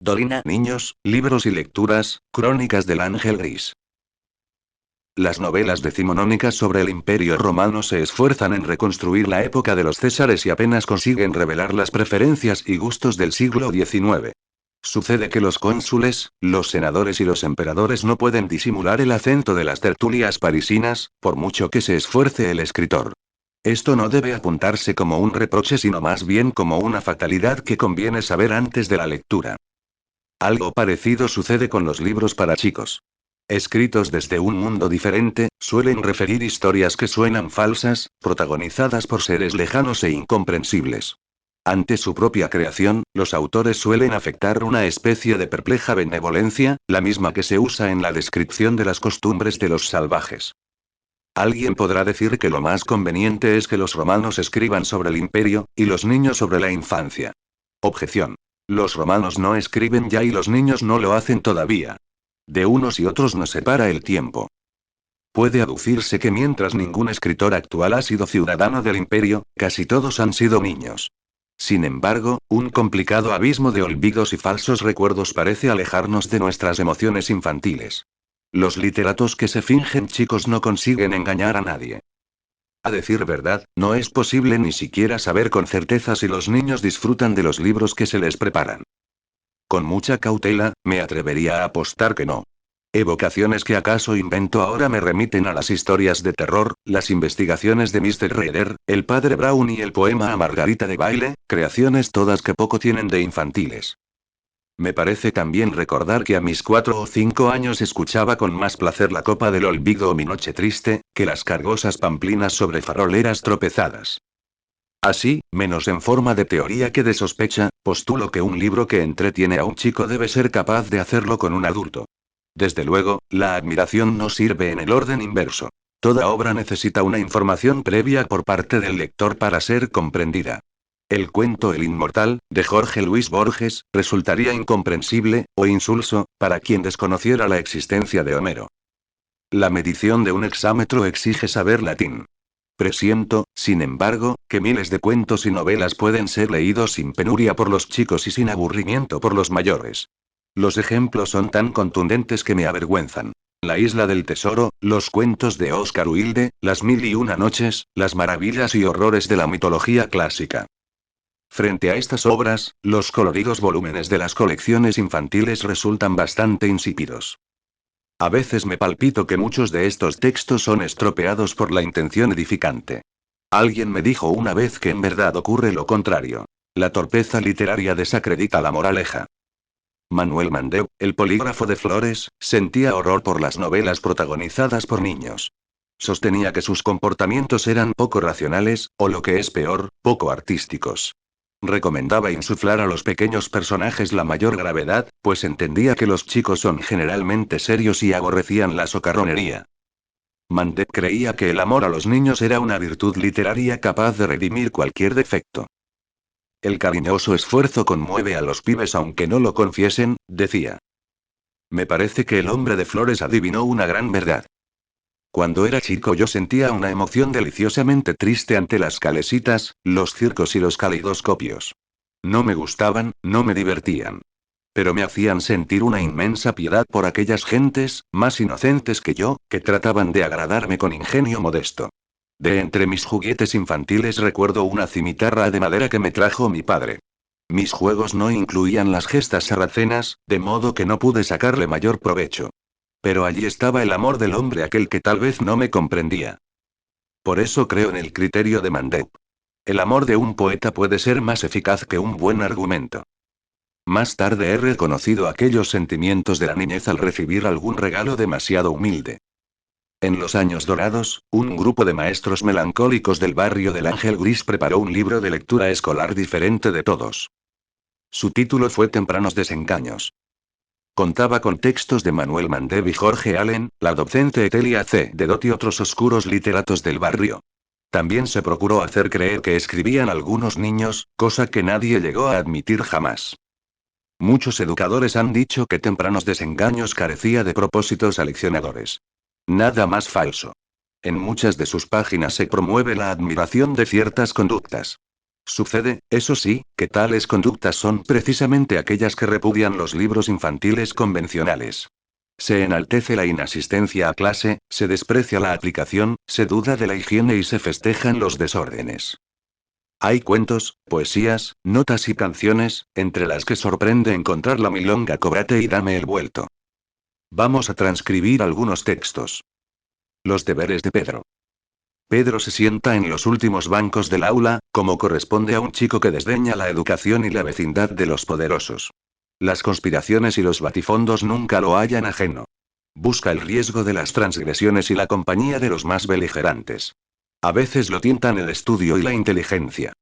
Dorina, niños, libros y lecturas, Crónicas del Ángel Gris. Las novelas decimonónicas sobre el Imperio Romano se esfuerzan en reconstruir la época de los Césares y apenas consiguen revelar las preferencias y gustos del siglo XIX. Sucede que los cónsules, los senadores y los emperadores no pueden disimular el acento de las tertulias parisinas, por mucho que se esfuerce el escritor. Esto no debe apuntarse como un reproche sino más bien como una fatalidad que conviene saber antes de la lectura. Algo parecido sucede con los libros para chicos. Escritos desde un mundo diferente, suelen referir historias que suenan falsas, protagonizadas por seres lejanos e incomprensibles. Ante su propia creación, los autores suelen afectar una especie de perpleja benevolencia, la misma que se usa en la descripción de las costumbres de los salvajes. Alguien podrá decir que lo más conveniente es que los romanos escriban sobre el imperio, y los niños sobre la infancia. Objeción. Los romanos no escriben ya y los niños no lo hacen todavía. De unos y otros nos separa el tiempo. Puede aducirse que mientras ningún escritor actual ha sido ciudadano del imperio, casi todos han sido niños. Sin embargo, un complicado abismo de olvidos y falsos recuerdos parece alejarnos de nuestras emociones infantiles. Los literatos que se fingen chicos no consiguen engañar a nadie. A decir verdad, no es posible ni siquiera saber con certeza si los niños disfrutan de los libros que se les preparan. Con mucha cautela, me atrevería a apostar que no. Evocaciones que acaso invento ahora me remiten a las historias de terror, las investigaciones de Mr. Reader, el padre Brown y el poema a Margarita de baile, creaciones todas que poco tienen de infantiles. Me parece también recordar que a mis 4 o 5 años escuchaba con más placer La copa del olvido o Mi noche triste, que las cargosas pamplinas sobre faroleras tropezadas. Así, menos en forma de teoría que de sospecha, postulo que un libro que entretiene a un chico debe ser capaz de hacerlo con un adulto. Desde luego, la admiración no sirve en el orden inverso. Toda obra necesita una información previa por parte del lector para ser comprendida. El cuento El Inmortal, de Jorge Luis Borges, resultaría incomprensible, o insulso, para quien desconociera la existencia de Homero. La medición de un hexámetro exige saber latín. Presiento, sin embargo, que miles de cuentos y novelas pueden ser leídos sin penuria por los chicos y sin aburrimiento por los mayores. Los ejemplos son tan contundentes que me avergüenzan. La isla del tesoro, los cuentos de Oscar Wilde, las mil y una noches, las maravillas y horrores de la mitología clásica. Frente a estas obras, los coloridos volúmenes de las colecciones infantiles resultan bastante insípidos. A veces me palpito que muchos de estos textos son estropeados por la intención edificante. Alguien me dijo una vez que en verdad ocurre lo contrario. La torpeza literaria desacredita la moraleja. Manuel Mandeu, el polígrafo de Flores, sentía horror por las novelas protagonizadas por niños. Sostenía que sus comportamientos eran poco racionales, o lo que es peor, poco artísticos. Recomendaba insuflar a los pequeños personajes la mayor gravedad, pues entendía que los chicos son generalmente serios y aborrecían la socarronería. Mandep creía que el amor a los niños era una virtud literaria capaz de redimir cualquier defecto. El cariñoso esfuerzo conmueve a los pibes aunque no lo confiesen, decía. Me parece que el hombre de Flores adivinó una gran verdad. Cuando era chico yo sentía una emoción deliciosamente triste ante las calesitas, los circos y los caleidoscopios. No me gustaban, no me divertían. Pero me hacían sentir una inmensa piedad por aquellas gentes, más inocentes que yo, que trataban de agradarme con ingenio modesto. De entre mis juguetes infantiles recuerdo una cimitarra de madera que me trajo mi padre. Mis juegos no incluían las gestas sarracenas, de modo que no pude sacarle mayor provecho. Pero allí estaba el amor del hombre aquel que tal vez no me comprendía. Por eso creo en el criterio de Mandep. El amor de un poeta puede ser más eficaz que un buen argumento. Más tarde he reconocido aquellos sentimientos de la niñez al recibir algún regalo demasiado humilde. En los años dorados, un grupo de maestros melancólicos del barrio del Ángel Gris preparó un libro de lectura escolar diferente de todos. Su título fue Tempranos desengaños. Contaba con textos de Manuel Mandeb y Jorge Allen, la docente Etelia C. de Dot y otros oscuros literatos del barrio. También se procuró hacer creer que escribían algunos niños, cosa que nadie llegó a admitir jamás. Muchos educadores han dicho que Tempranos desengaños carecía de propósitos aleccionadores. Nada más falso. En muchas de sus páginas se promueve la admiración de ciertas conductas. Sucede, eso sí, que tales conductas son precisamente aquellas que repudian los libros infantiles convencionales. Se enaltece la inasistencia a clase, se desprecia la aplicación, se duda de la higiene y se festejan los desórdenes. Hay cuentos, poesías, notas y canciones, entre las que sorprende encontrar la milonga Cóbrate y dame el vuelto. Vamos a transcribir algunos textos. Los deberes de Pedro. Pedro se sienta en los últimos bancos del aula, como corresponde a un chico que desdeña la educación y la vecindad de los poderosos. Las conspiraciones y los batifondos nunca lo hallan ajeno. Busca el riesgo de las transgresiones y la compañía de los más beligerantes. A veces lo tientan el estudio y la inteligencia.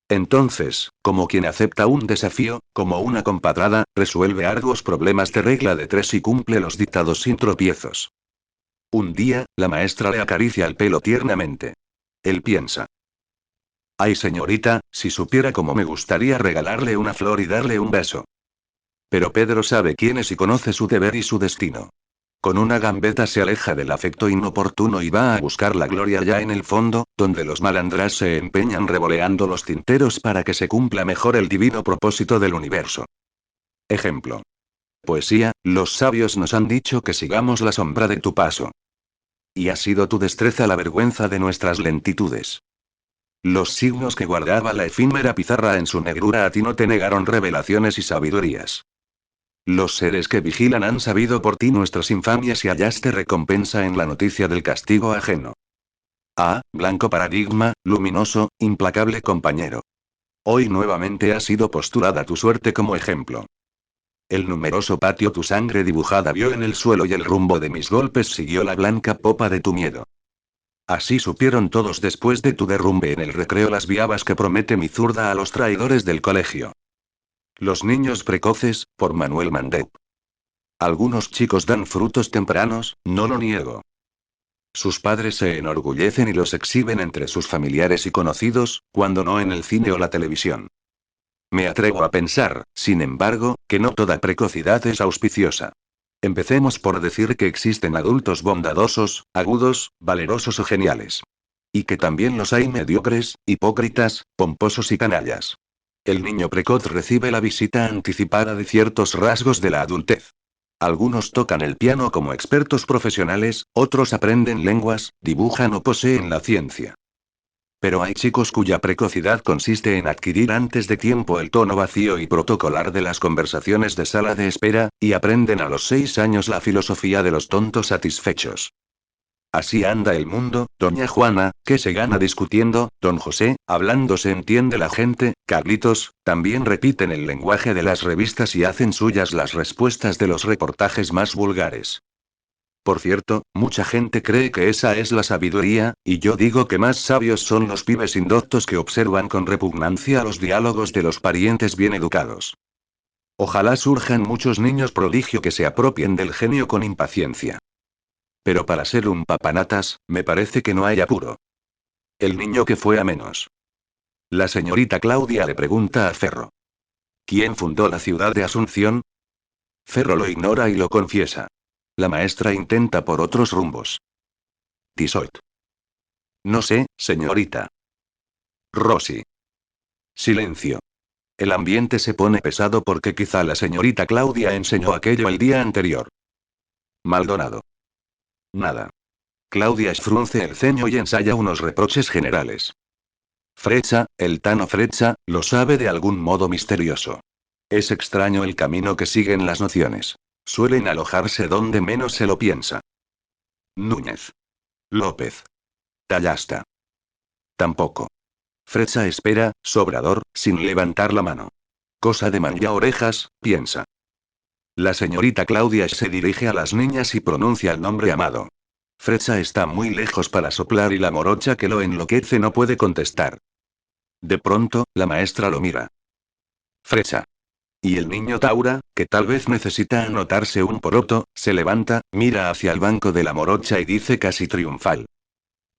Entonces, como quien acepta un desafío, como una compadrada, resuelve arduos problemas de regla de tres y cumple los dictados sin tropiezos. Un día, la maestra le acaricia el pelo tiernamente. Él piensa. Ay, señorita, si supiera cómo me gustaría regalarle una flor y darle un beso. Pero Pedro sabe quién es y conoce su deber y su destino. Con una gambeta se aleja del afecto inoportuno y va a buscar la gloria ya en el fondo, donde los malandras se empeñan revoleando los tinteros para que se cumpla mejor el divino propósito del universo. Ejemplo. Poesía, los sabios nos han dicho que sigamos la sombra de tu paso. Y ha sido tu destreza la vergüenza de nuestras lentitudes. Los signos que guardaba la efímera pizarra en su negrura a ti no te negaron revelaciones y sabidurías. Los seres que vigilan han sabido por ti nuestras infamias y hallaste recompensa en la noticia del castigo ajeno. Ah, blanco paradigma, luminoso, implacable compañero. Hoy nuevamente ha sido postulada tu suerte como ejemplo. El numeroso patio tu sangre dibujada vio en el suelo y el rumbo de mis golpes siguió la blanca popa de tu miedo. Así supieron todos después de tu derrumbe en el recreo las viabas que promete mi zurda a los traidores del colegio. Los niños precoces, por Manuel Mandep. Algunos chicos dan frutos tempranos, no lo niego. Sus padres se enorgullecen y los exhiben entre sus familiares y conocidos, cuando no en el cine o la televisión. Me atrevo a pensar, sin embargo, que no toda precocidad es auspiciosa. Empecemos por decir que existen adultos bondadosos, agudos, valerosos o geniales. Y que también los hay mediocres, hipócritas, pomposos y canallas. El niño precoz recibe la visita anticipada de ciertos rasgos de la adultez. Algunos tocan el piano como expertos profesionales, otros aprenden lenguas, dibujan o poseen la ciencia. Pero hay chicos cuya precocidad consiste en adquirir antes de tiempo el tono vacío y protocolar de las conversaciones de sala de espera, y aprenden a los 6 años la filosofía de los tontos satisfechos. Así anda el mundo, doña Juana, que se gana discutiendo, don José, hablando se entiende la gente, Carlitos, también repiten el lenguaje de las revistas y hacen suyas las respuestas de los reportajes más vulgares. Por cierto, mucha gente cree que esa es la sabiduría, y yo digo que más sabios son los pibes indoctos que observan con repugnancia los diálogos de los parientes bien educados. Ojalá surjan muchos niños prodigio que se apropien del genio con impaciencia. Pero para ser un papanatas, me parece que no hay apuro. El niño que fue a menos. La señorita Claudia le pregunta a Ferro. ¿Quién fundó la ciudad de Asunción? Ferro lo ignora y lo confiesa. La maestra intenta por otros rumbos. Tissot. No sé, señorita. Rosy. Silencio. El ambiente se pone pesado porque quizá la señorita Claudia enseñó aquello el día anterior. Maldonado. Nada. Claudia frunce el ceño y ensaya unos reproches generales. Frecha, el Tano Frecha, lo sabe de algún modo misterioso. Es extraño el camino que siguen las nociones. Suelen alojarse donde menos se lo piensa. Núñez. López. Tallasta. Tampoco. Frecha espera, sobrador, sin levantar la mano. Cosa de manja orejas, piensa. La señorita Claudia se dirige a las niñas y pronuncia el nombre Amado. Frecha está muy lejos para soplar y la morocha que lo enloquece no puede contestar. De pronto, la maestra lo mira. Frecha. Y el niño Taura, que tal vez necesita anotarse un poroto, se levanta, mira hacia el banco de la morocha y dice casi triunfal.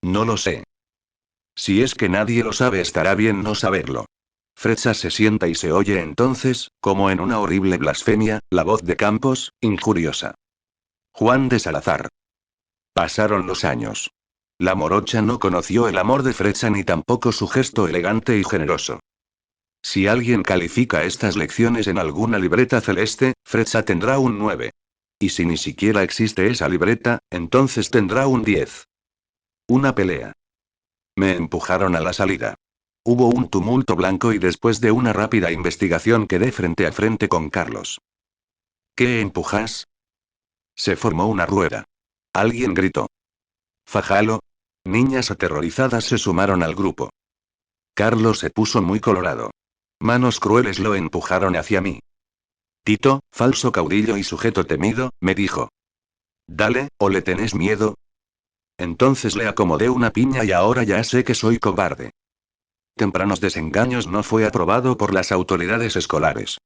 No lo sé. Si es que nadie lo sabe, estará bien no saberlo. Frecha se sienta y se oye entonces, como en una horrible blasfemia, la voz de Campos, injuriosa. Juan de Salazar. Pasaron los años. La morocha no conoció el amor de Freccia ni tampoco su gesto elegante y generoso. Si alguien califica estas lecciones en alguna libreta celeste, Freccia tendrá un 9. Y si ni siquiera existe esa libreta, entonces tendrá un 10. Una pelea. Me empujaron a la salida. Hubo un tumulto blanco y después de una rápida investigación quedé frente a frente con Carlos. ¿Qué empujas? Se formó una rueda. Alguien gritó. Fajalo. Niñas aterrorizadas se sumaron al grupo. Carlos se puso muy colorado. Manos crueles lo empujaron hacia mí. Tito, falso caudillo y sujeto temido, me dijo. Dale, ¿o le tenés miedo? Entonces le acomodé una piña y ahora ya sé que soy cobarde. Tempranos desengaños no fue aprobado por las autoridades escolares.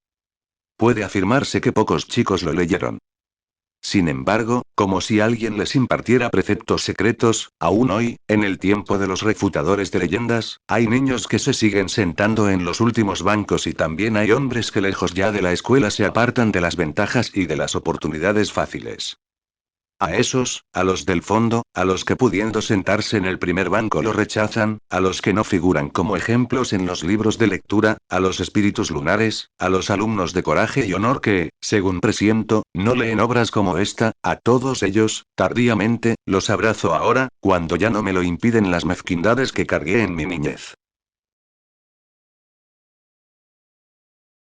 Puede afirmarse que pocos chicos lo leyeron. Sin embargo, como si alguien les impartiera preceptos secretos, aún hoy, en el tiempo de los refutadores de leyendas, hay niños que se siguen sentando en los últimos bancos y también hay hombres que lejos ya de la escuela se apartan de las ventajas y de las oportunidades fáciles. A esos, a los del fondo, a los que pudiendo sentarse en el primer banco lo rechazan, a los que no figuran como ejemplos en los libros de lectura, a los espíritus lunares, a los alumnos de coraje y honor que, según presiento, no leen obras como esta, a todos ellos, tardíamente, los abrazo ahora, cuando ya no me lo impiden las mezquindades que cargué en mi niñez.